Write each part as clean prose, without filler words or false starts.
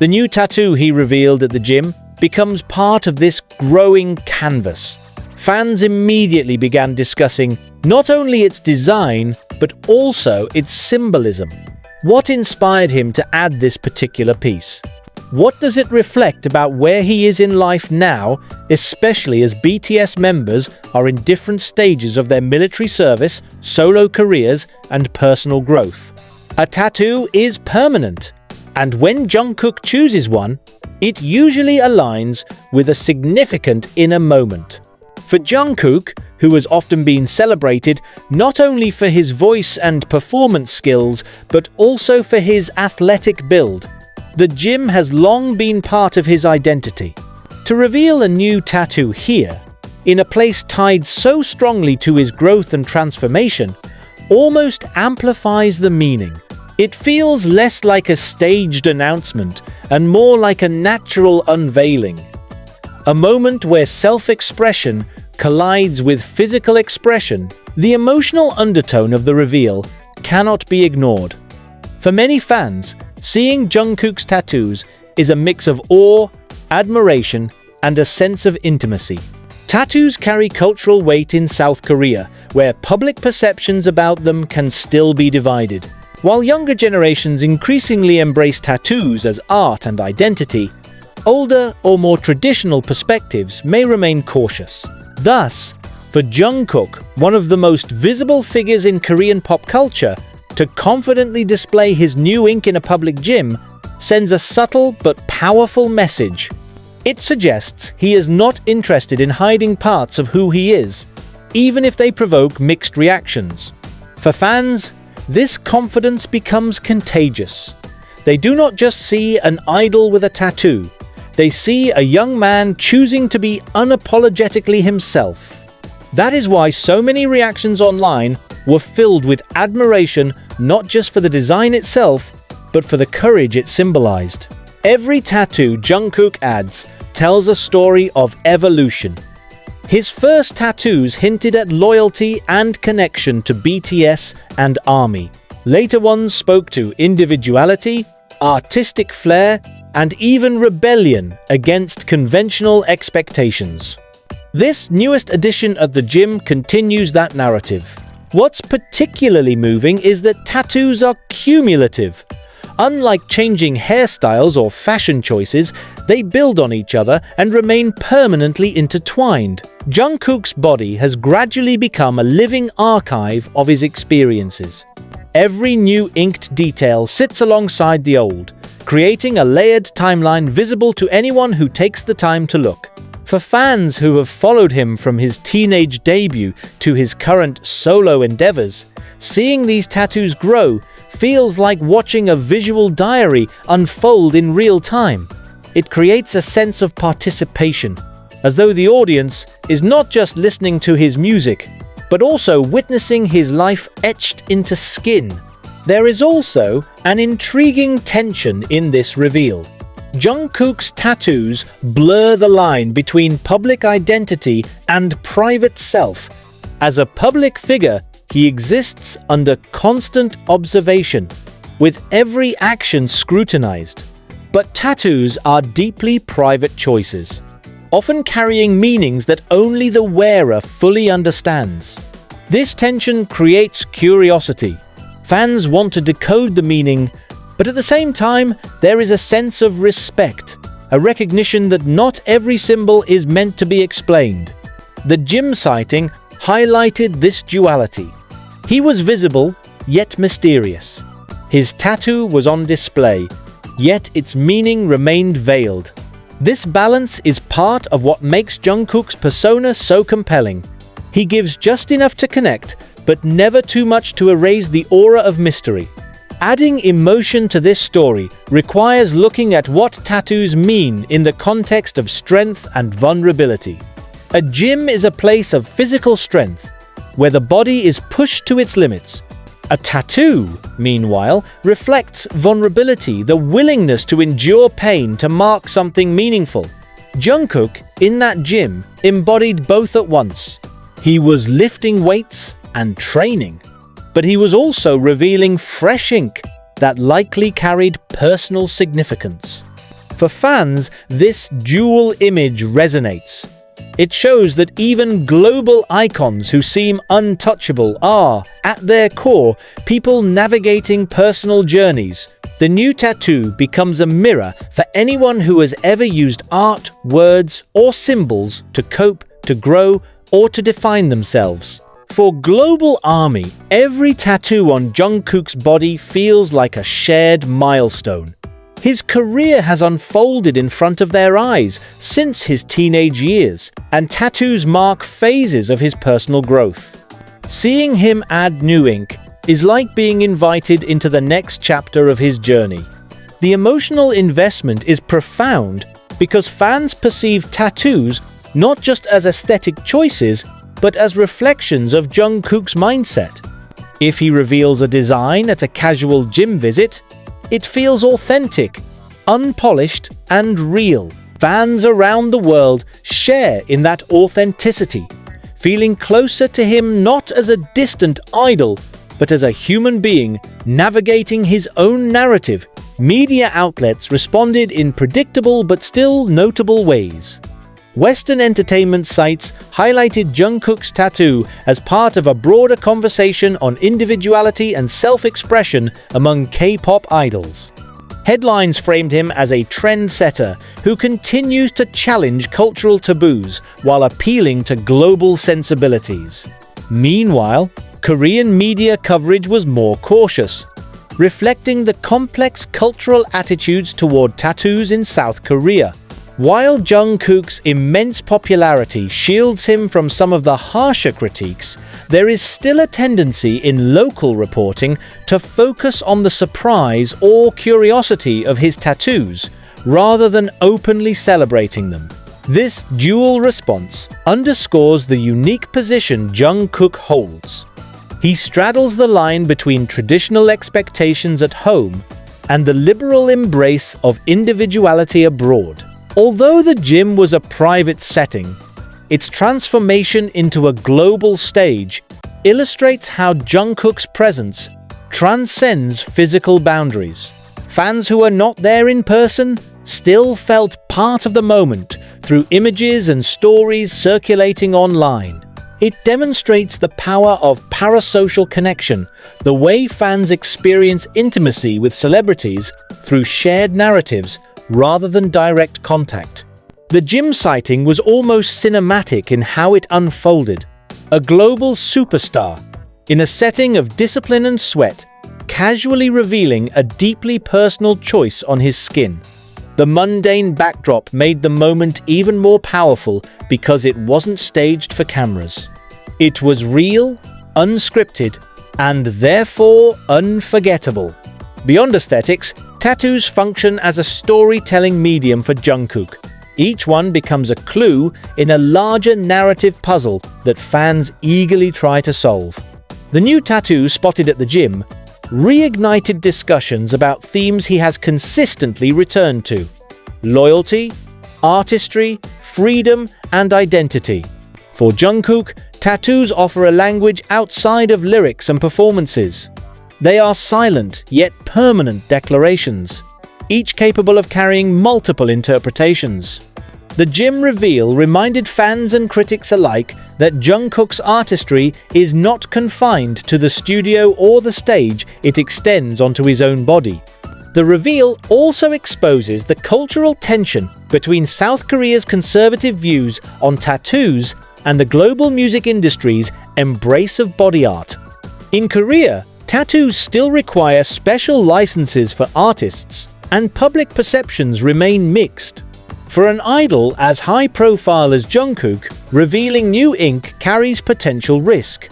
The new tattoo he revealed at the gym becomes part of this growing canvas. Fans immediately began discussing not only its design, but also its symbolism. What inspired him to add this particular piece? What does it reflect about where he is in life now, especially as BTS members are in different stages of their military service, solo careers, and personal growth? A tattoo is permanent, and when Jungkook chooses one, it usually aligns with a significant inner moment. For Jungkook, who has often been celebrated not only for his voice and performance skills, but also for his athletic build, the gym has long been part of his identity. To reveal a new tattoo here, in a place tied so strongly to his growth and transformation, almost amplifies the meaning. It feels less like a staged announcement and more like a natural unveiling. A moment where self-expression collides with physical expression. The emotional undertone of the reveal cannot be ignored. For many fans, seeing Jungkook's tattoos is a mix of awe, admiration, and a sense of intimacy. Tattoos carry cultural weight in South Korea, where public perceptions about them can still be divided. While younger generations increasingly embrace tattoos as art and identity, older or more traditional perspectives may remain cautious. Thus, for Jungkook, one of the most visible figures in Korean pop culture, to confidently display his new ink in a public gym sends a subtle but powerful message. It suggests he is not interested in hiding parts of who he is, even if they provoke mixed reactions. For fans, this confidence becomes contagious. They do not just see an idol with a tattoo, they see a young man choosing to be unapologetically himself. That is why so many reactions online were filled with admiration, not just for the design itself, but for the courage it symbolized. Every tattoo Jungkook adds tells a story of evolution. His first tattoos hinted at loyalty and connection to BTS and ARMY. Later ones spoke to individuality, artistic flair, and even rebellion against conventional expectations. This newest addition at the gym continues that narrative. What's particularly moving is that tattoos are cumulative. Unlike changing hairstyles or fashion choices, they build on each other and remain permanently intertwined. Jungkook's body has gradually become a living archive of his experiences. Every new inked detail sits alongside the old, creating a layered timeline visible to anyone who takes the time to look. For fans who have followed him from his teenage debut to his current solo endeavors, seeing these tattoos grow feels like watching a visual diary unfold in real time. It creates a sense of participation, as though the audience is not just listening to his music, but also witnessing his life etched into skin. There is also an intriguing tension in this reveal. Jungkook's tattoos blur the line between public identity and private self. As a public figure, he exists under constant observation, with every action scrutinized. But tattoos are deeply private choices, often carrying meanings that only the wearer fully understands. This tension creates curiosity. Fans want to decode the meaning, but at the same time, there is a sense of respect, a recognition that not every symbol is meant to be explained. The gym sighting highlighted this duality. He was visible, yet mysterious. His tattoo was on display, yet its meaning remained veiled. This balance is part of what makes Jungkook's persona so compelling. He gives just enough to connect, but never too much to erase the aura of mystery. Adding emotion to this story requires looking at what tattoos mean in the context of strength and vulnerability. A gym is a place of physical strength, where the body is pushed to its limits. A tattoo, meanwhile, reflects vulnerability, the willingness to endure pain to mark something meaningful. Jungkook, in that gym, embodied both at once. He was lifting weights and training, but he was also revealing fresh ink that likely carried personal significance. For fans, this dual image resonates. It shows that even global icons who seem untouchable are, at their core, people navigating personal journeys. The new tattoo becomes a mirror for anyone who has ever used art, words, or symbols to cope, to grow, or to define themselves. For Global Army, every tattoo on Jungkook's body feels like a shared milestone. His career has unfolded in front of their eyes since his teenage years, and tattoos mark phases of his personal growth. Seeing him add new ink is like being invited into the next chapter of his journey. The emotional investment is profound because fans perceive tattoos not just as aesthetic choices, but as reflections of Jungkook's mindset. If he reveals a design at a casual gym visit, it feels authentic, unpolished, and real. Fans around the world share in that authenticity, feeling closer to him not as a distant idol, but as a human being navigating his own narrative. Media outlets responded in predictable but still notable ways. Western entertainment sites highlighted Jungkook's tattoo as part of a broader conversation on individuality and self-expression among K-pop idols. Headlines framed him as a trendsetter who continues to challenge cultural taboos while appealing to global sensibilities. Meanwhile, Korean media coverage was more cautious, reflecting the complex cultural attitudes toward tattoos in South Korea. While Jungkook's immense popularity shields him from some of the harsher critiques, there is still a tendency in local reporting to focus on the surprise or curiosity of his tattoos, rather than openly celebrating them. This dual response underscores the unique position Jungkook holds. He straddles the line between traditional expectations at home and the liberal embrace of individuality abroad. Although the gym was a private setting, its transformation into a global stage illustrates how Jungkook's presence transcends physical boundaries. Fans who are not there in person still felt part of the moment through images and stories circulating online. It demonstrates the power of parasocial connection, the way fans experience intimacy with celebrities through shared narratives rather than direct contact. The gym sighting was almost cinematic in how it unfolded. A global superstar, in a setting of discipline and sweat, casually revealing a deeply personal choice on his skin. The mundane backdrop made the moment even more powerful because it wasn't staged for cameras. It was real, unscripted, and therefore unforgettable. Beyond aesthetics, tattoos function as a storytelling medium for Jungkook. Each one becomes a clue in a larger narrative puzzle that fans eagerly try to solve. The new tattoo spotted at the gym reignited discussions about themes he has consistently returned to: loyalty, artistry, freedom, and identity. For Jungkook, tattoos offer a language outside of lyrics and performances. They are silent yet permanent declarations, each capable of carrying multiple interpretations. The gym reveal reminded fans and critics alike that Jungkook's artistry is not confined to the studio or the stage, it extends onto his own body. The reveal also exposes the cultural tension between South Korea's conservative views on tattoos and the global music industry's embrace of body art. In Korea, tattoos still require special licenses for artists, and public perceptions remain mixed. For an idol as high-profile as Jungkook, revealing new ink carries potential risk.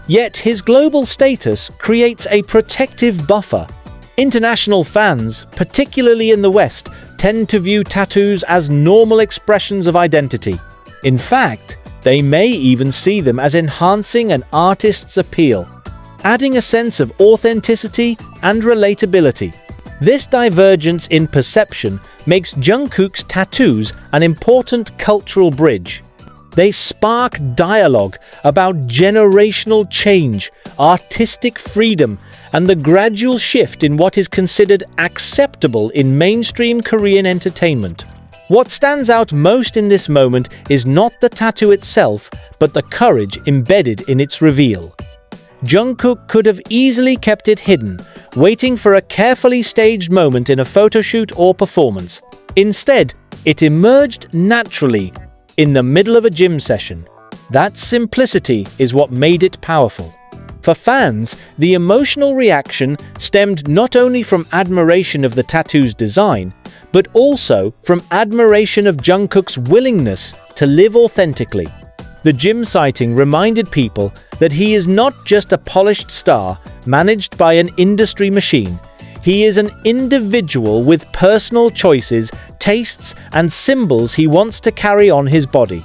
Yet his global status creates a protective buffer. International fans, particularly in the West, tend to view tattoos as normal expressions of identity. In fact, they may even see them as enhancing an artist's appeal, adding a sense of authenticity and relatability. This divergence in perception makes Jungkook's tattoos an important cultural bridge. They spark dialogue about generational change, artistic freedom, and the gradual shift in what is considered acceptable in mainstream Korean entertainment. What stands out most in this moment is not the tattoo itself, but the courage embedded in its reveal. Jungkook could have easily kept it hidden, waiting for a carefully staged moment in a photoshoot or performance. Instead, it emerged naturally, in the middle of a gym session. That simplicity is what made it powerful. For fans, the emotional reaction stemmed not only from admiration of the tattoo's design, but also from admiration of Jungkook's willingness to live authentically. The gym sighting reminded people that he is not just a polished star managed by an industry machine. He is an individual with personal choices, tastes, and symbols he wants to carry on his body.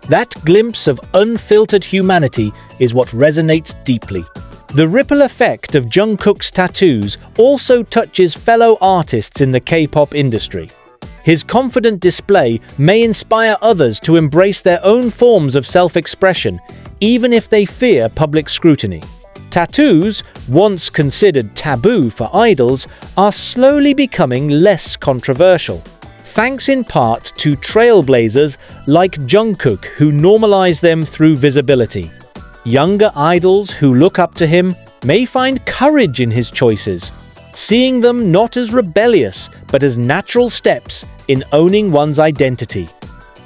That glimpse of unfiltered humanity is what resonates deeply. The ripple effect of Jungkook's tattoos also touches fellow artists in the K-pop industry. His confident display may inspire others to embrace their own forms of self-expression, even if they fear public scrutiny. Tattoos, once considered taboo for idols, are slowly becoming less controversial, thanks in part to trailblazers like Jungkook who normalize them through visibility. Younger idols who look up to him may find courage in his choices, seeing them not as rebellious but as natural steps in owning one's identity.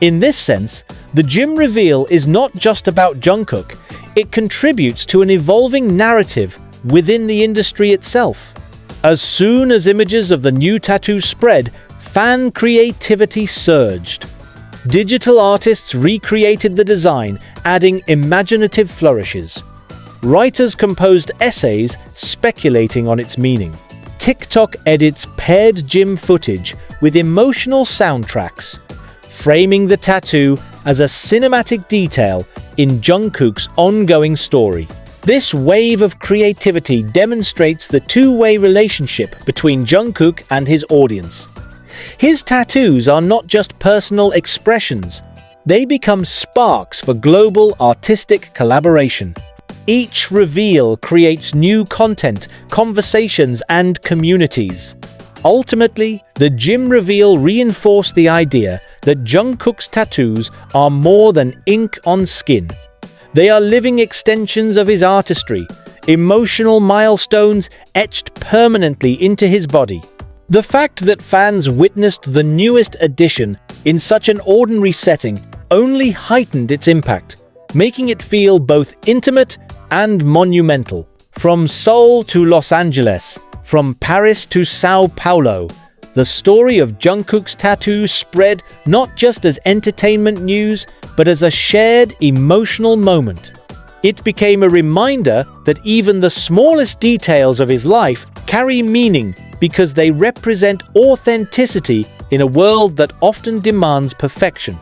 In this sense, the gym reveal is not just about Jungkook, it contributes to an evolving narrative within the industry itself. As soon as images of the new tattoo spread, fan creativity surged. Digital artists recreated the design, adding imaginative flourishes. Writers composed essays speculating on its meaning. TikTok edits paired gym footage with emotional soundtracks, framing the tattoo as a cinematic detail in Jungkook's ongoing story. This wave of creativity demonstrates the two-way relationship between Jungkook and his audience. His tattoos are not just personal expressions, they become sparks for global artistic collaboration. Each reveal creates new content, conversations, and communities. Ultimately, the gym reveal reinforced the idea that Jungkook's tattoos are more than ink on skin. They are living extensions of his artistry, emotional milestones etched permanently into his body. The fact that fans witnessed the newest addition in such an ordinary setting only heightened its impact, making it feel both intimate and monumental. From Seoul to Los Angeles, from Paris to Sao Paulo, the story of Jungkook's tattoo spread not just as entertainment news, but as a shared emotional moment. It became a reminder that even the smallest details of his life carry meaning because they represent authenticity in a world that often demands perfection.